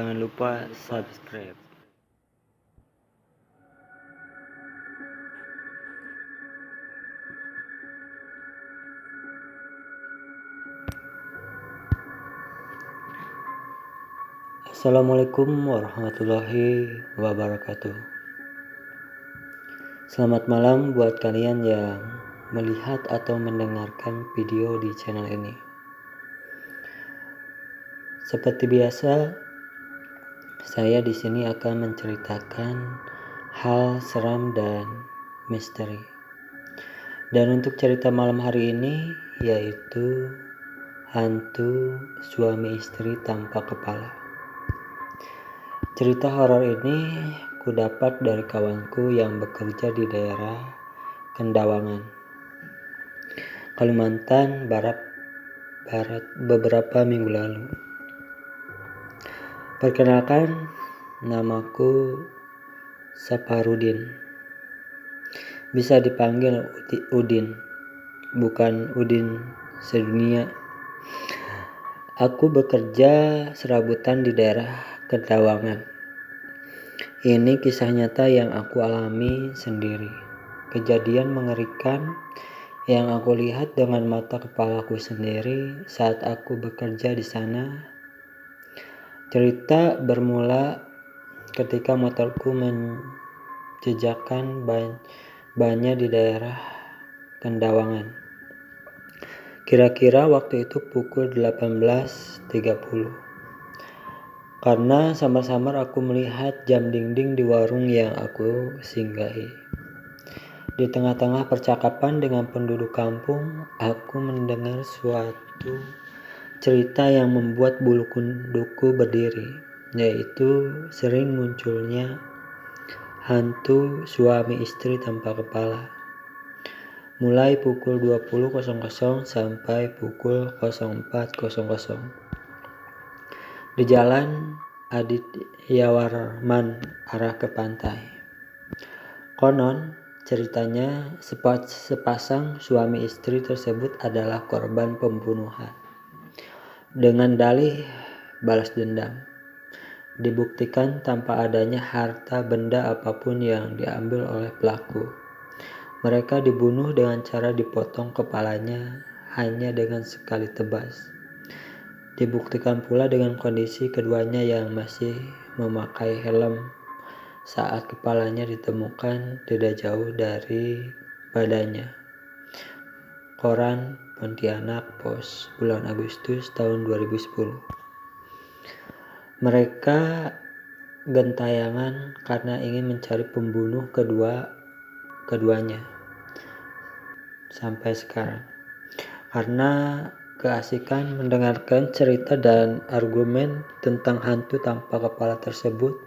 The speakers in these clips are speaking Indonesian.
Jangan lupa subscribe. Assalamualaikum warahmatullahi wabarakatuh. Selamat malam buat kalian yang melihat atau mendengarkan video di channel ini. Seperti biasa, saya di sini akan menceritakan hal seram dan misteri. Dan untuk cerita malam hari ini yaitu hantu suami istri tanpa kepala. Cerita horor ini kudapat dari kawanku yang bekerja di daerah Kendawangan, Kalimantan Barat beberapa minggu lalu. Perkenalkan, namaku Saparudin. Bisa dipanggil Udin, bukan Udin sedunia. Aku bekerja serabutan di daerah Kendawangan. Ini kisah nyata yang aku alami sendiri. Kejadian mengerikan yang aku lihat dengan mata kepalaku sendiri saat aku bekerja di sana. Cerita bermula ketika motorku menjejakkan bannya di daerah Kendawangan. Kira-kira waktu itu pukul 18.30. Karena samar-samar aku melihat jam dinding di warung yang aku singgahi. Di tengah-tengah percakapan dengan penduduk kampung, aku mendengar suatu cerita yang membuat bulu kuduku berdiri, yaitu sering munculnya hantu suami istri tanpa kepala. Mulai pukul 20.00 sampai pukul 04.00. Di jalan Adityawarman arah ke pantai. Konon ceritanya sepasang suami istri tersebut adalah korban pembunuhan dengan dalih balas dendam. Dibuktikan tanpa adanya harta benda apapun yang diambil oleh pelaku. Mereka dibunuh dengan cara dipotong kepalanya hanya dengan sekali tebas. Dibuktikan pula dengan kondisi keduanya yang masih memakai helm saat kepalanya ditemukan tidak jauh dari badannya. Koran Pontianak Pos, bulan Agustus tahun 2010. Mereka gentayangan karena ingin mencari pembunuh keduanya sampai sekarang. Karena keasikan mendengarkan cerita dan argumen tentang hantu tanpa kepala tersebut,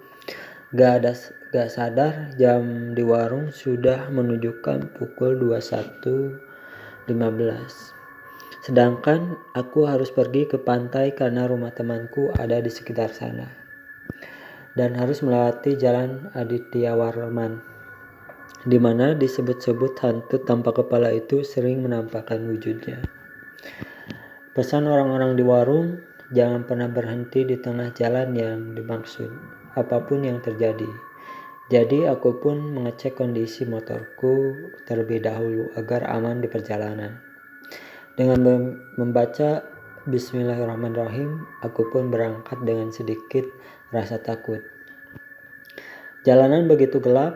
gak sadar jam di warung sudah menunjukkan pukul 21.15. Sedangkan aku harus pergi ke pantai karena rumah temanku ada di sekitar sana. Dan harus melewati jalan Adityawarman, di mana disebut-sebut hantu tanpa kepala itu sering menampakkan wujudnya. Pesan orang-orang di warung, jangan pernah berhenti di tengah jalan yang dimaksud, apapun yang terjadi. Jadi aku pun mengecek kondisi motorku terlebih dahulu agar aman di perjalanan. Dengan membaca Bismillahirrahmanirrahim, aku pun berangkat dengan sedikit rasa takut. Jalanan begitu gelap,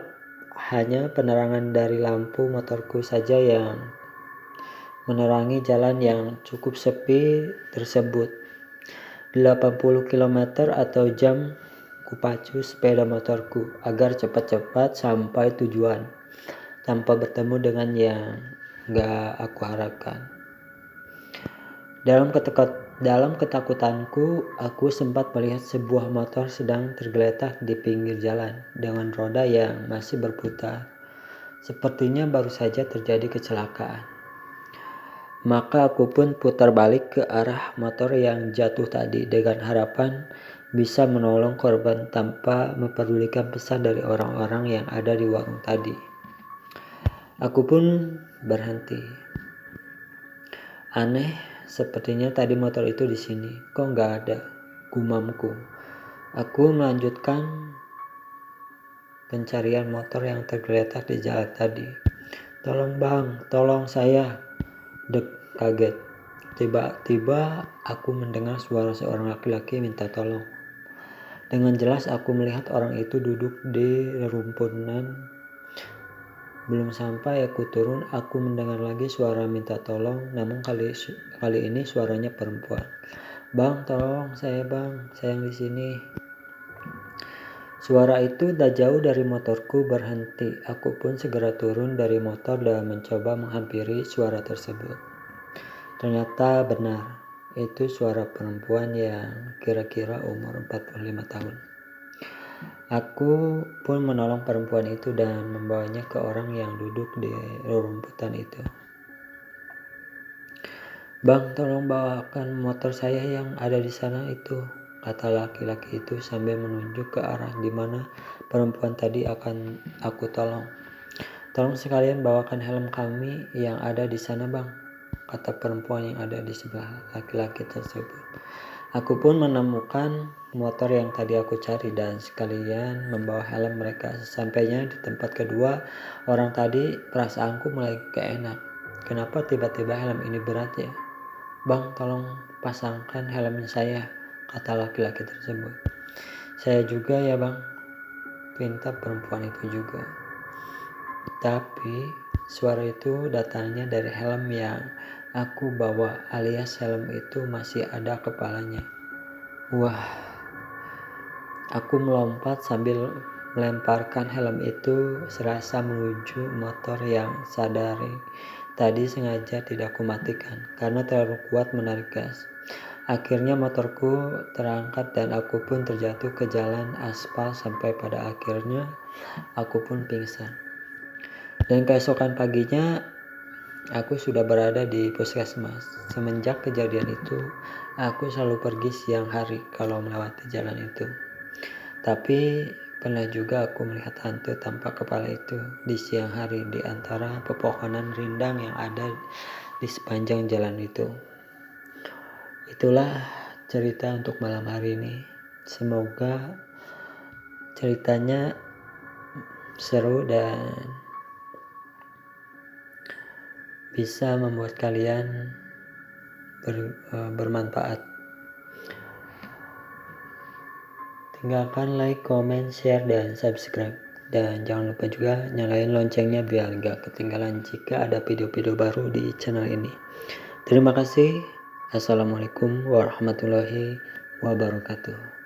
hanya penerangan dari lampu motorku saja yang menerangi jalan yang cukup sepi tersebut. 80 km atau jam kupacu sepeda motorku agar cepat-cepat sampai tujuan tanpa bertemu dengan yang gak aku harapkan. Dalam ketakutanku, aku sempat melihat sebuah motor sedang tergeletak di pinggir jalan dengan roda yang masih berputar. Sepertinya baru saja terjadi kecelakaan. Maka aku pun putar balik ke arah motor yang jatuh tadi dengan harapan bisa menolong korban tanpa memperdulikan pesan dari orang-orang yang ada di warung tadi. Aku pun berhenti. Aneh, sepertinya tadi motor itu di sini. Kok nggak ada? Gumamku. Aku melanjutkan pencarian motor yang tergeletak di jalan tadi. "Tolong bang, tolong saya," dek kaget. Tiba-tiba aku mendengar suara seorang laki-laki minta tolong. Dengan jelas aku melihat orang itu duduk di rerumpunan. Belum sampai aku turun, aku mendengar lagi suara minta tolong, namun kali ini suaranya perempuan. "Bang, tolong saya bang, saya yang di sini." Suara itu tak jauh dari motorku berhenti. Aku pun segera turun dari motor dan mencoba menghampiri suara tersebut. Ternyata benar, itu suara perempuan yang kira-kira umur 45 tahun. Aku pun menolong perempuan itu dan membawanya ke orang yang duduk di rerumputan itu. "Bang, tolong bawakan motor saya yang ada di sana itu," kata laki-laki itu sambil menunjuk ke arah di mana perempuan tadi akan aku tolong. "Tolong sekalian bawakan helm kami yang ada di sana bang," kata perempuan yang ada di sebelah laki-laki tersebut. Aku pun menemukan motor yang tadi aku cari dan sekalian membawa helm mereka. Sesampainya di tempat kedua orang tadi, perasaanku mulai keenak. Kenapa tiba-tiba helm ini berat ya? "Bang, tolong pasangkan helm saya," kata laki-laki tersebut. "Saya juga ya bang," pinta perempuan itu juga. Tapi suara itu datangnya dari helm yang aku bawa, alias helm itu masih ada kepalanya. Wah, aku melompat sambil melemparkan helm itu serasa menuju motor yang sadari tadi sengaja tidak kumatikan karena terlalu kuat menarik gas. Akhirnya motorku terangkat dan aku pun terjatuh ke jalan aspal sampai pada akhirnya aku pun pingsan. Dan keesokan paginya aku sudah berada di puskesmas. Semenjak kejadian itu, aku selalu pergi siang hari kalau melewati jalan itu. Tapi pernah juga aku melihat hantu tanpa kepala itu di siang hari di antara pepohonan rindang yang ada di sepanjang jalan itu. Itulah cerita untuk malam hari ini. Semoga ceritanya seru dan bisa membuat kalian bermanfaat. Tinggalkan like, comment, share, dan subscribe. Dan jangan lupa juga nyalain loncengnya biar gak ketinggalan jika ada video-video baru di channel ini. Terima kasih. Assalamualaikum warahmatullahi wabarakatuh.